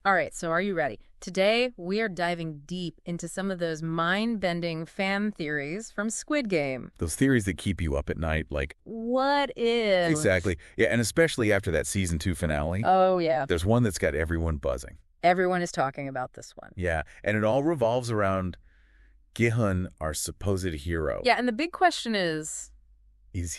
All right, so are you ready? Today, we are diving deep into some of those mind-bending fan theories from Squid Game. Those theories that keep you up at night, like, What if? exactly. Yeah, and especially after that season 2 finale, Oh, yeah. there's one that's got everyone buzzing. Everyone is talking about this one. Yeah, and it all revolves around Gi-hun, our supposed hero. Yeah, and the big question is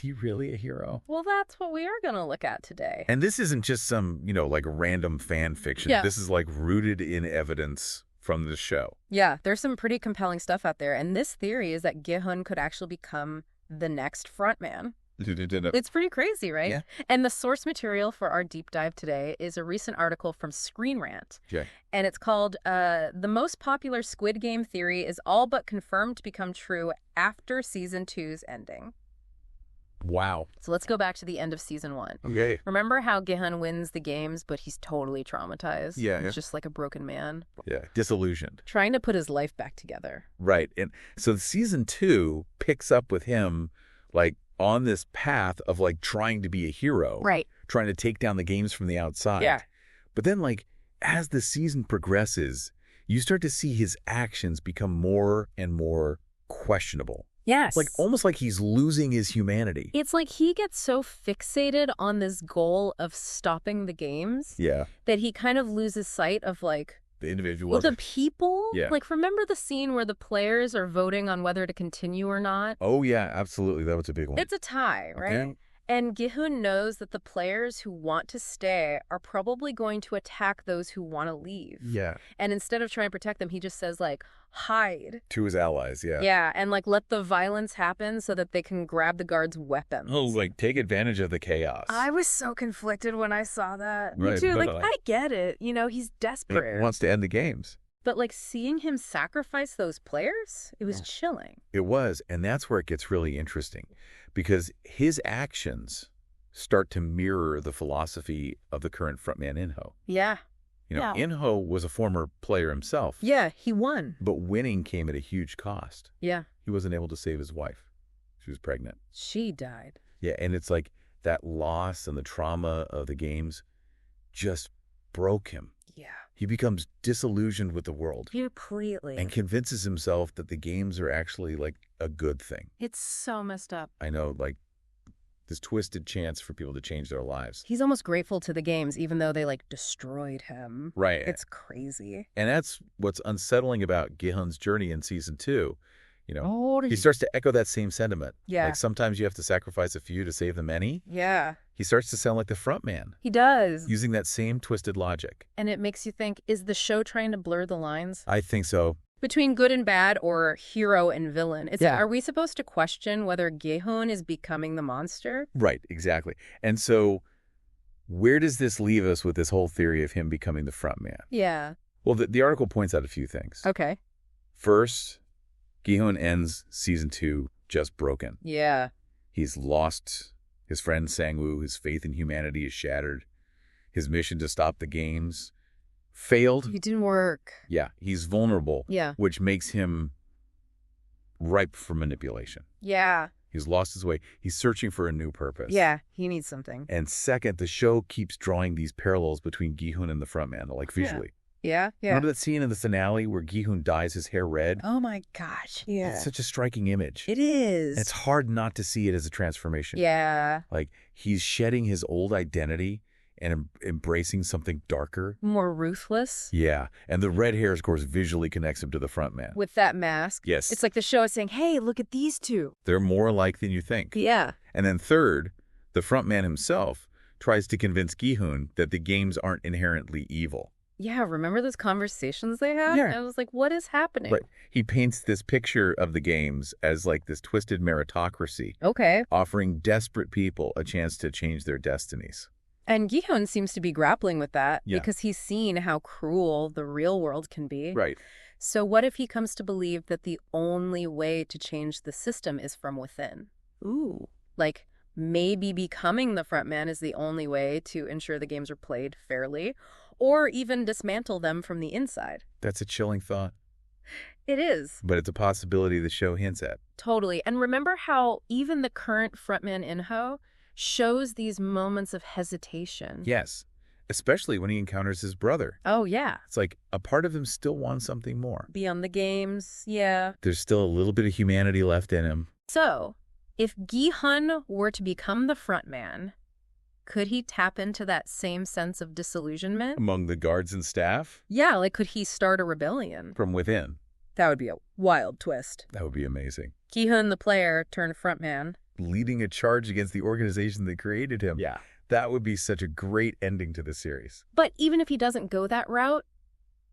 he really a hero? well, that's what we are going to look at today. And this isn't just some, like random fan fiction. Yeah. This is like rooted in evidence from the show. Yeah, there's some pretty compelling stuff out there, and this theory is that Gi-hun could actually become the next frontman. It's pretty crazy, right? Yeah. And the source material for our deep dive today is a recent article from Screen Rant. Okay. And it's called The Most Popular Squid Game Theory is All But Confirmed to Become True After Season 2's Ending. Wow. So let's go back to the end of Season 1. Okay. Remember how Gi-hun wins the games, but he's totally traumatized? Yeah. He's just like a broken man. Yeah. Disillusioned. Trying to put his life back together. Right. And so season 2 picks up with him like on this path of like trying to be a hero. Right. Trying to take down the games from the outside. Yeah. But then like as the season progresses, you start to see his actions become more and more questionable. Yes. Like almost like he's losing his humanity. It's like he gets so fixated on this goal of stopping the games Yeah. that he kind of loses sight of like, The individual. well, the people. Yeah. Like, remember the scene where the players are voting on whether to continue or not? Oh, yeah, absolutely. That was a big one. It's a tie, right? Okay. And Gi-hun knows that the players who want to stay are probably going to attack those who want to leave. Yeah. And instead of trying to protect them, he just says, like, hide. To his allies, yeah. Yeah, and, like, let the violence happen so that they can grab the guards' weapons. Oh, like take advantage of the chaos. I was so conflicted when I saw that. Right, Me too. but Like, I get it. You know, he's desperate. He wants to end the games. But, like, seeing him sacrifice those players, it was chilling. It was, and that's where it gets really interesting because his actions start to mirror the philosophy of the current frontman In-ho. Yeah. Yeah. In-ho was a former player himself. Yeah, he won. But winning came at a huge cost. Yeah. He wasn't able to save his wife. She was pregnant. She died. Yeah, and it's like that loss and the trauma of the games just broke him. Yeah. He becomes disillusioned with the world Completely. and convinces himself that the games are actually like a good thing. It's so messed up. I know, like this twisted chance for people to change their lives. He's almost grateful to the games, even though they, like, destroyed him. Right. It's crazy. And that's what's unsettling about Gi-hun's journey in season 2. Oh, He starts to echo that same sentiment. Yeah. Like sometimes you have to sacrifice a few to save the many. Yeah. He starts to sound like the front man, He does. using that same twisted logic. And it makes you think, is the show trying to blur the lines I think so. between good and bad or hero and villain? Yeah. Are we supposed to question whether Gi-hun is becoming the monster? Right, exactly. And so where does this leave us with this whole theory of him becoming the front man? Yeah. Well, the article points out a few things. Okay. First, Gi-hun ends season 2 just broken. Yeah. He's lost his friend Sang-woo. His faith in humanity is shattered. His mission to stop the games failed. It didn't work. Yeah, he's vulnerable, Yeah. which makes him ripe for manipulation. Yeah. He's lost his way. He's searching for a new purpose. Yeah. He needs something. And second, the show keeps drawing these parallels between Gi-hun and the frontman, like visually. Yeah. Yeah. Remember that scene in the finale where Gi-hun dyes his hair red? Oh my gosh. Yeah. It's such a striking image. It is. It's hard not to see it as a transformation. Yeah. Like he's shedding his old identity and embracing something darker. More ruthless. Yeah. And the red hair, of course, visually connects him to the front man. With that mask. Yes. It's like the show is saying, hey, look at these two. They're more alike than you think. Yeah. And then third, the front man himself tries to convince Gi-hun that the games aren't inherently evil. Yeah, remember those conversations they had? Yeah. I was like, what is happening? Right. He paints this picture of the games as like this twisted meritocracy, Okay. offering desperate people a chance to change their destinies. And Gi-hun seems to be grappling with that Yeah. because he's seen how cruel the real world can be. Right. So what if he comes to believe that the only way to change the system is from within? Ooh. Like, maybe becoming the front man is the only way to ensure the games are played fairly, or even dismantle them from the inside. That's a chilling thought, It is. but it's a possibility the show hints at. Totally. And remember how even the current frontman In-ho shows these moments of hesitation. Yes. especially when he encounters his brother. Oh, yeah. It's like a part of him still wants something more. Beyond the games, yeah. There's still a little bit of humanity left in him. So, if Gi-hun were to become the front man, could he tap into that same sense of disillusionment? Among the guards and staff? Yeah, like could he start a rebellion? From within. That would be a wild twist. That would be amazing. Gi-hun, the player, turned front man. Leading a charge against the organization that created him. Yeah. That would be such a great ending to the series. But even if he doesn't go that route,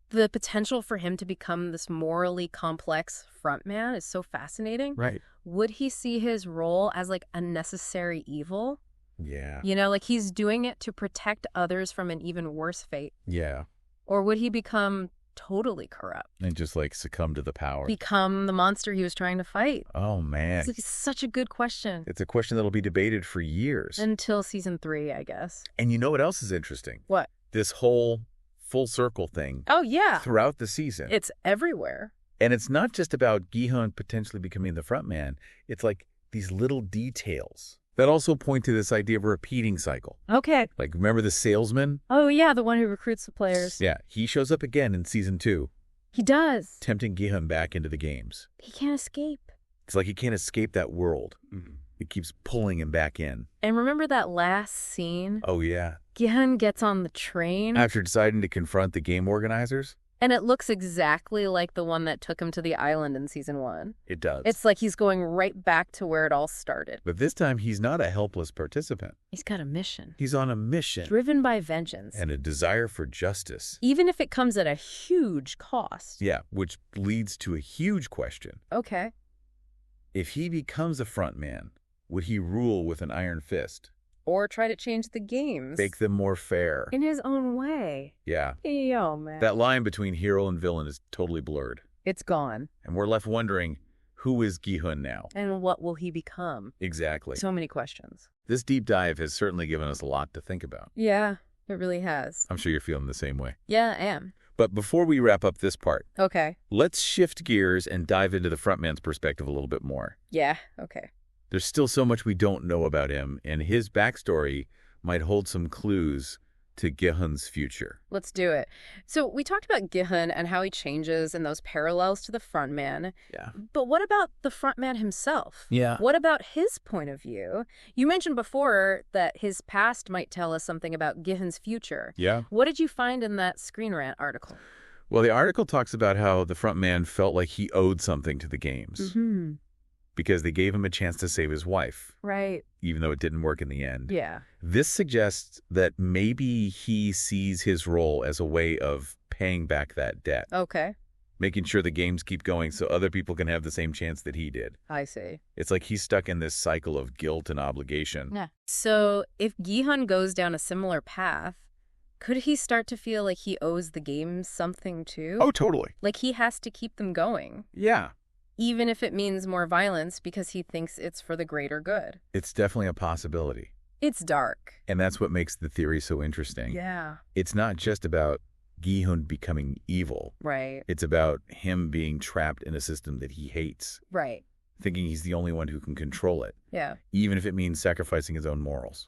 the potential for him to become this morally complex front man is so fascinating. Right. Would he see his role as like a necessary evil? Yeah. You know, like he's doing it to protect others from an even worse fate. Yeah. Or would he become totally corrupt? And just like succumb to the power. Become the monster he was trying to fight? Oh, man. It's like such a good question. It's a question that'll be debated for years. Until season 3, I guess. And you know what else is interesting? What? This whole full circle thing. Oh, yeah. Throughout the season. It's everywhere. And it's not just about Gi-hun potentially becoming the front man. It's like these little details that also point to this idea of a repeating cycle. Okay. Like, remember the salesman? Oh, yeah, the one who recruits the players. Yeah, he shows up again in season 2, He does. tempting Gi-hun back into the games. He can't escape. It's like he can't escape that world. Mm-hmm. It keeps pulling him back in. And remember that last scene? Oh, yeah. Gi-hun gets on the train. After deciding to confront the game organizers? And it looks exactly like the one that took him to the island in season 1. It does. It's like he's going right back to where it all started. But this time, he's not a helpless participant. He's got a mission. He's on a mission. Driven by vengeance. And a desire for justice. Even if it comes at a huge cost. Yeah, which leads to a huge question. Okay. If he becomes a front man, would he rule with an iron fist? Or try to change the games. Make them more fair? In his own way. Yeah. Yo, man. That line between hero and villain is totally blurred. It's gone. And we're left wondering, who is Gi-hun now? And what will he become? Exactly. So many questions. This deep dive has certainly given us a lot to think about. Yeah, it really has. I'm sure you're feeling the same way. Yeah, I am. But before we wrap up this part, Okay. let's shift gears and dive into the front man's perspective a little bit more. Yeah, okay. There's still so much we don't know about him, and his backstory might hold some clues to Gi-hun's future. Let's do it. So we talked about Gi-hun and how he changes and those parallels to the front man. Yeah. But what about the front man himself? Yeah. What about his point of view? You mentioned before that his past might tell us something about Gi-hun's future. Yeah. What did you find in that Screen Rant article? Well, the article talks about how the front man felt like he owed something to the games. Mm-hmm. Because they gave him a chance to save his wife, Right. even though it didn't work in the end. Yeah. This suggests that maybe he sees his role as a way of paying back that debt, Okay. making sure the games keep going so other people can have the same chance that he did. I see. It's like he's stuck in this cycle of guilt and obligation. Yeah. So if Gi-hun goes down a similar path, could he start to feel like he owes the games something too? Oh, totally. Like he has to keep them going, Yeah. even if it means more violence because he thinks it's for the greater good. It's definitely a possibility. It's dark. And that's what makes the theory so interesting. Yeah. It's not just about Gi-hun becoming evil. Right. It's about him being trapped in a system that he hates, Right. thinking he's the only one who can control it, Yeah. even if it means sacrificing his own morals.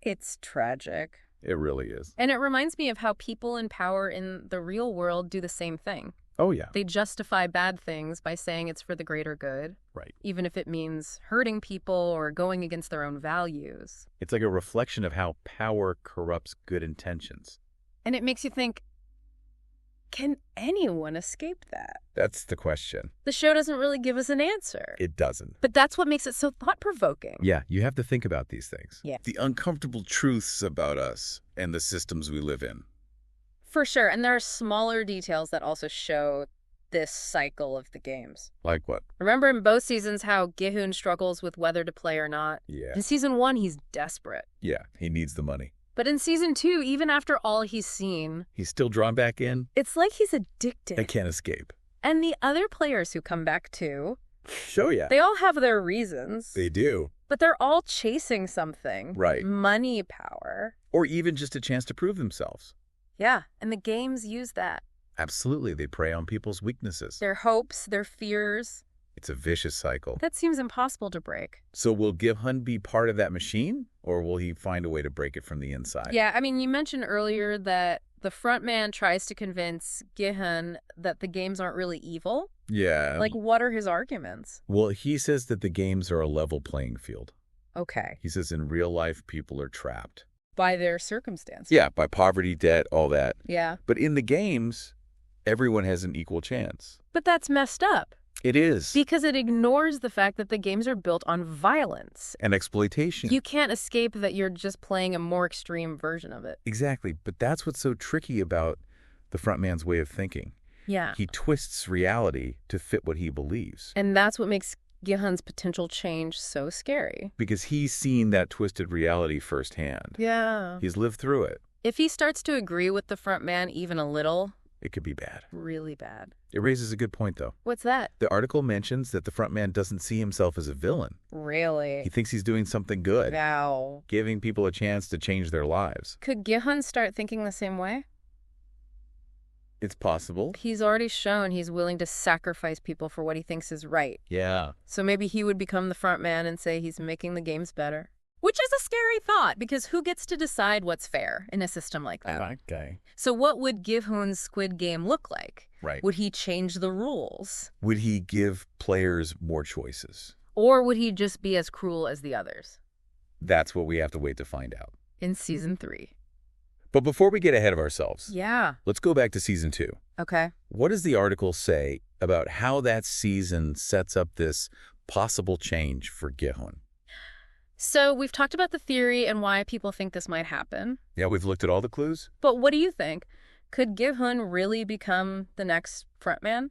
It's tragic. It really is. And it reminds me of how people in power in the real world do the same thing. Oh, yeah. They justify bad things by saying it's for the greater good, Right. even if it means hurting people or going against their own values. It's like a reflection of how power corrupts good intentions. And it makes you think, can anyone escape that? That's the question. The show doesn't really give us an answer. It doesn't. But that's what makes it so thought-provoking. Yeah, you have to think about these things. Yeah. The uncomfortable truths about us and the systems we live in. For sure. And there are smaller details that also show this cycle of the games. Like what? Remember in both seasons how Gi-hun struggles with whether to play or not? Yeah. In season 1, he's desperate. Yeah, he needs the money. But in season 2, even after all he's seen, He's still drawn back in. it's like he's addicted. I can't escape. And the other players who come back too, Show ya. they all have their reasons. They do. But they're all chasing something. Right. Money, power. Or even just a chance to prove themselves. Yeah, and the games use that. Absolutely, they prey on people's weaknesses. Their hopes, their fears. It's a vicious cycle. That seems impossible to break. So will Gi-hun be part of that machine, or will he find a way to break it from the inside? Yeah, I mean, you mentioned earlier that the front man tries to convince Gi-hun that the games aren't really evil. Yeah. Like, what are his arguments? Well, he says that the games are a level playing field. Okay. He says in real life, people are trapped. By their circumstances. Yeah, by poverty, debt, all that. Yeah. But in the games, everyone has an equal chance. But that's messed up. It is. Because it ignores the fact that the games are built on violence. And exploitation. You can't escape that you're just playing a more extreme version of it. Exactly. But that's what's so tricky about the front man's way of thinking. Yeah. He twists reality to fit what he believes. And that's what makes Gi-hun's potential change so scary. Because he's seen that twisted reality firsthand. Yeah. He's lived through it. If he starts to agree with the front man even a little... It could be bad. Really bad. It raises a good point, though. What's that? The article mentions that the front man doesn't see himself as a villain. Really? He thinks he's doing something good. Wow. Giving people a chance to change their lives. Could Gi-hun start thinking the same way? It's possible. He's already shown he's willing to sacrifice people for what he thinks is right. Yeah. So maybe he would become the front man and say he's making the games better. Which is a scary thought, because who gets to decide what's fair in a system like that? Okay. So what would Gi-hun's Squid Game look like? Right. Would he change the rules? Would he give players more choices? Or would he just be as cruel as the others? That's what we have to wait to find out. In Season 3. But before we get ahead of ourselves, Yeah. let's go back to Season 2. Okay. What does the article say about how that season sets up this possible change for Gi-hun? So we've talked about the theory and why people think this might happen. Yeah, we've looked at all the clues. But what do you think? Could Gi-hun really become the next frontman?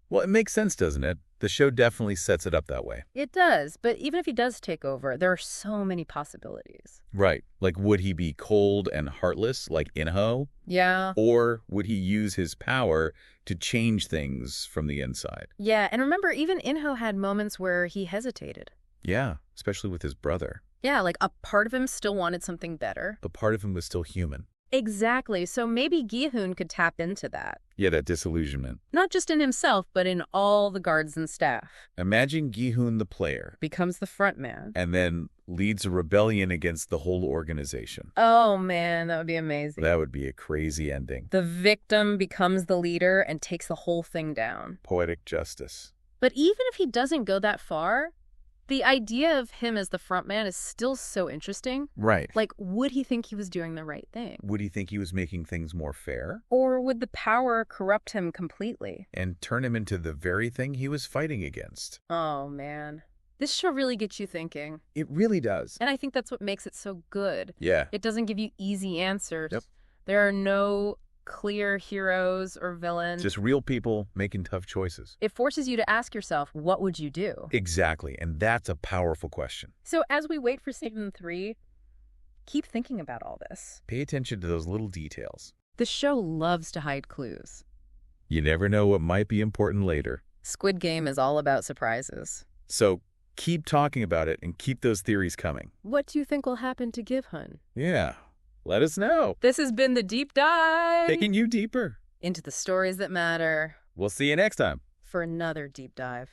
Well, it makes sense, doesn't it? The show definitely sets it up that way. It does, but even if he does take over, there are so many possibilities. Right. Like, would he be cold and heartless like In-ho? Yeah. Or would he use his power to change things from the inside? Yeah, and remember, even In-ho had moments where he hesitated. Yeah, especially with his brother. Yeah, like a part of him still wanted something better. But part of him was still human. Exactly, so maybe Gi-hun could tap into that. Yeah, that disillusionment. Not just in himself, but in all the guards and staff. Imagine Gi-hun the player. Becomes the front man. And then leads a rebellion against the whole organization. Oh man, that would be amazing. That would be a crazy ending. The victim becomes the leader and takes the whole thing down. Poetic justice. But even if he doesn't go that far, the idea of him as the front man is still so interesting. Right. Like, would he think he was doing the right thing? Would he think he was making things more fair? Or would the power corrupt him completely? And turn him into the very thing he was fighting against? Oh, man. This show really gets you thinking. It really does. And I think that's what makes it so good. Yeah. It doesn't give you easy answers. Yep. There are no clear heroes or villains. Just real people making tough choices. It forces you to ask yourself, what would you do? Exactly. And that's a powerful question. So as we wait for Season 3, keep thinking about all this. Pay attention to those little details. The show loves to hide clues. You never know what might be important later. Squid Game is all about surprises. So keep talking about it and keep those theories coming. What do you think will happen to Gi-hun? Yeah. Let us know. This has been the Deep Dive. Taking you deeper into the stories that matter. We'll see you next time For another Deep Dive.